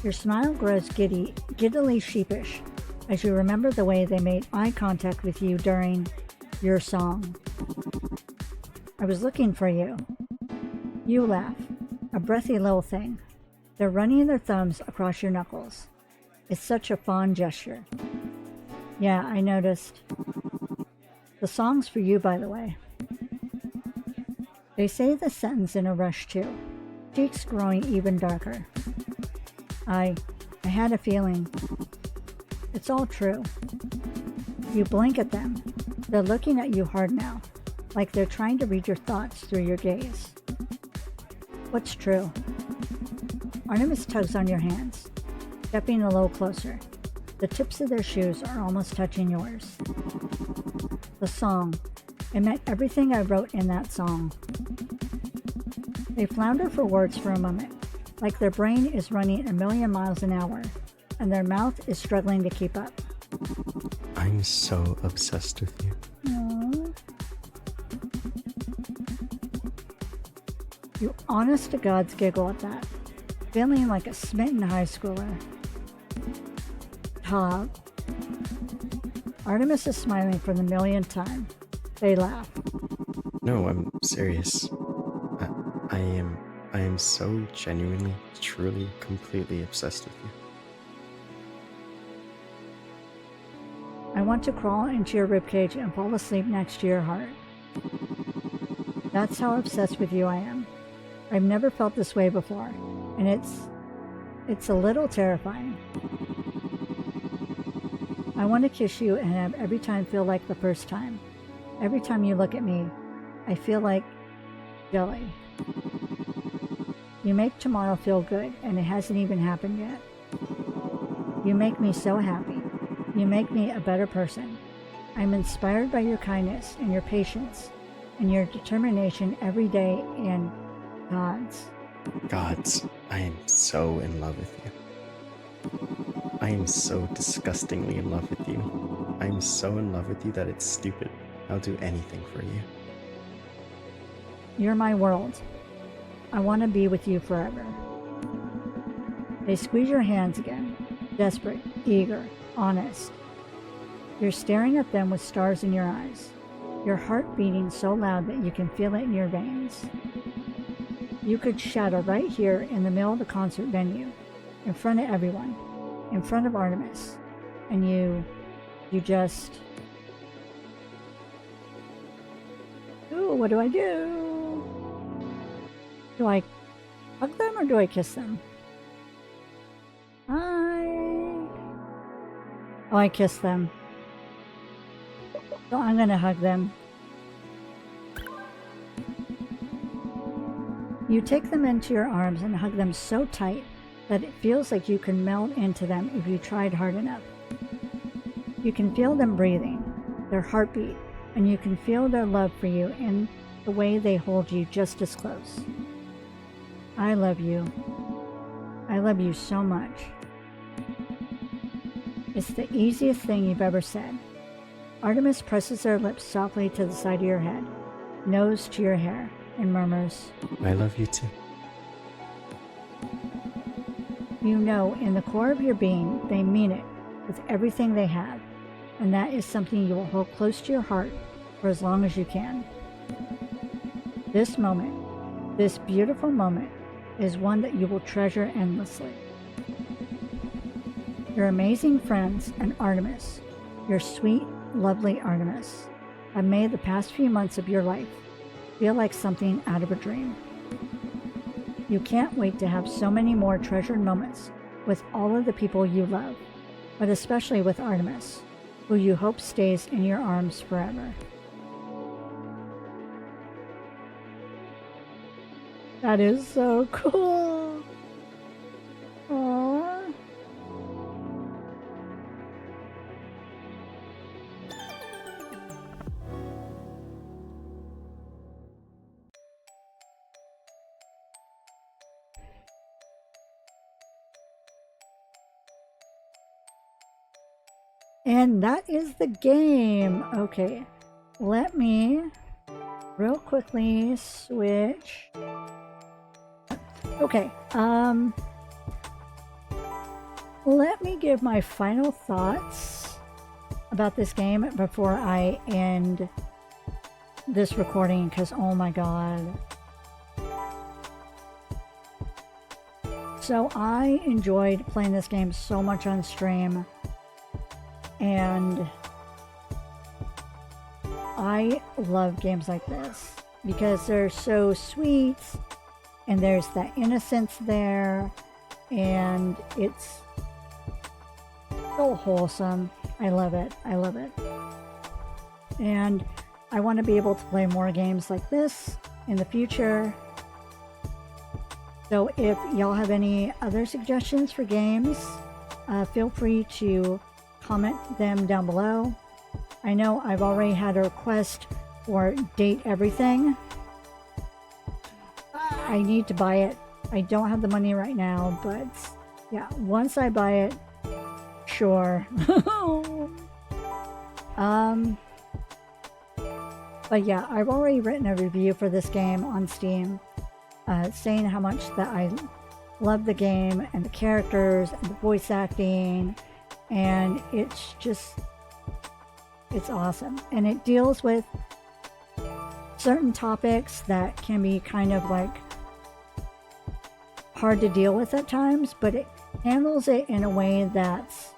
Your smile grows giddily sheepish as you remember the way they made eye contact with you during your song. I was looking for you. You laugh, a breathy little thing. They're running their thumbs across your knuckles. It's such a fond gesture. Yeah, I noticed. The song's for you, by the way. They say the sentence in a rush too, cheeks growing even darker. I had a feeling. It's all true. You blink at them. They're looking at you hard now, like they're trying to read your thoughts through your gaze. What's true? Artemis tugs on your hands, stepping a little closer. The tips of their shoes are almost touching yours. The song. It meant everything I wrote in that song. They flounder for words for a moment, like their brain is running 1,000,000 miles an hour, and their mouth is struggling to keep up. I'm so obsessed with you. Aww. You honest to God's giggle at that, feeling like a smitten high schooler. Todd. Artemis is smiling for the 1,000,000th time. They laugh. No, I'm serious. I am so genuinely, truly, completely obsessed with you. I want to crawl into your ribcage and fall asleep next to your heart. That's how obsessed with you I am. I've never felt this way before, and it's a little terrifying. I want to kiss you and have every time feel like the first time. Every time you look at me, I feel like jelly. You make tomorrow feel good, and it hasn't even happened yet. You make me so happy. You make me a better person. I'm inspired by your kindness and your patience and your determination every day, and Gods, I am so in love with you. I am so disgustingly in love with you. I am so in love with you that it's stupid. I'll do anything for you. You're my world. I want to be with you forever. They squeeze your hands again, desperate, eager, honest. You're staring at them with stars in your eyes, your heart beating so loud that you can feel it in your veins. You could shatter right here in the middle of the concert venue, in front of everyone, in front of Artemis, and you just... Ooh, what do I do? Do I hug them or do I kiss them? I kiss them. So I'm gonna hug them. You take them into your arms and hug them so tight that it feels like you can melt into them if you tried hard enough. You can feel them breathing, their heartbeat, and you can feel their love for you in the way they hold you just as close. I love you. I love you so much. It's the easiest thing you've ever said. Artemis presses her lips softly to the side of your head, nose to your hair, and murmurs, I love you too. You know, in the core of your being, they mean it with everything they have, and that is something you will hold close to your heart for as long as you can. This moment, this beautiful moment, is one that you will treasure endlessly. Your amazing friends and Artemis, your sweet, lovely Artemis, have made the past few months of your life feel like something out of a dream. You can't wait to have so many more treasured moments with all of the people you love, but especially with Artemis, who you hope stays in your arms forever. That is so cool. Aww. And that is the game. Okay, let me real quickly switch. Okay, let me give my final thoughts about this game before I end this recording, because oh my god. So I enjoyed playing this game so much on stream, and I love games like this. because they're so sweet and there's that innocence there and it's so wholesome. I love it. I love it. And I want to be able to play more games like this in the future. So if y'all have any other suggestions for games, feel free to comment them down below. I know I've already had a request for Date Everything. I need to buy it. I don't have the money right now, but yeah, once I buy it, sure. But yeah, I've already written a review for this game on Steam, saying how much that I love the game and the characters and the voice acting, and it's awesome. And it deals with certain topics that can be kind of like hard to deal with at times, but it handles it in a way that's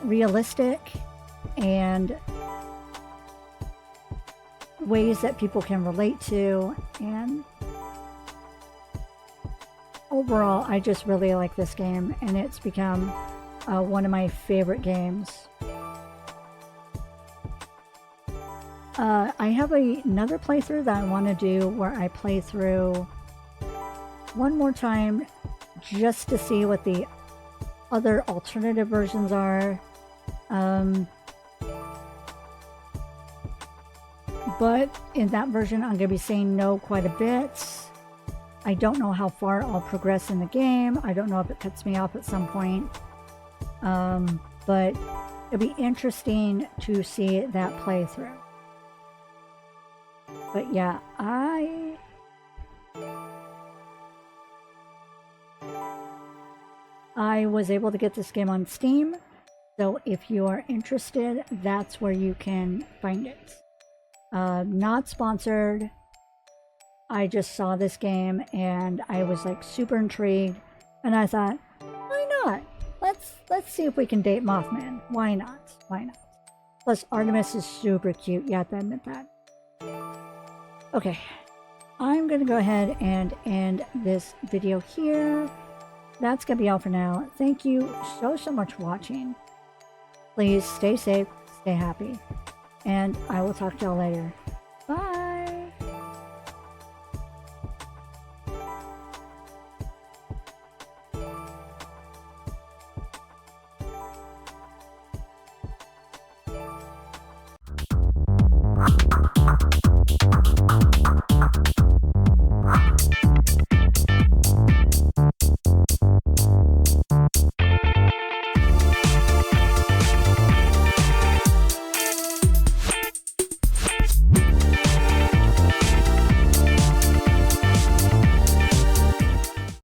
realistic and ways that people can relate to. And overall, I just really like this game, and it's become one of my favorite games. I have another playthrough that I want to do where I play through one more time just to see what the other alternative versions are. But in that version, I'm going to be saying no quite a bit. I don't know how far I'll progress in the game. I don't know if it cuts me off at some point. But it'll be interesting to see that playthrough. But yeah, I was able to get this game on Steam. So if you are interested, that's where you can find it. Not sponsored. I just saw this game and I was like super intrigued, and I thought, why not? Let's see if we can date Mothman. Why not? Why not? Plus Artemis is super cute. You have to admit that. Okay, I'm gonna go ahead and end this video here. That's gonna be all for now. Thank you so much for watching. Please stay safe, stay happy, and I will talk to y'all later. Bye!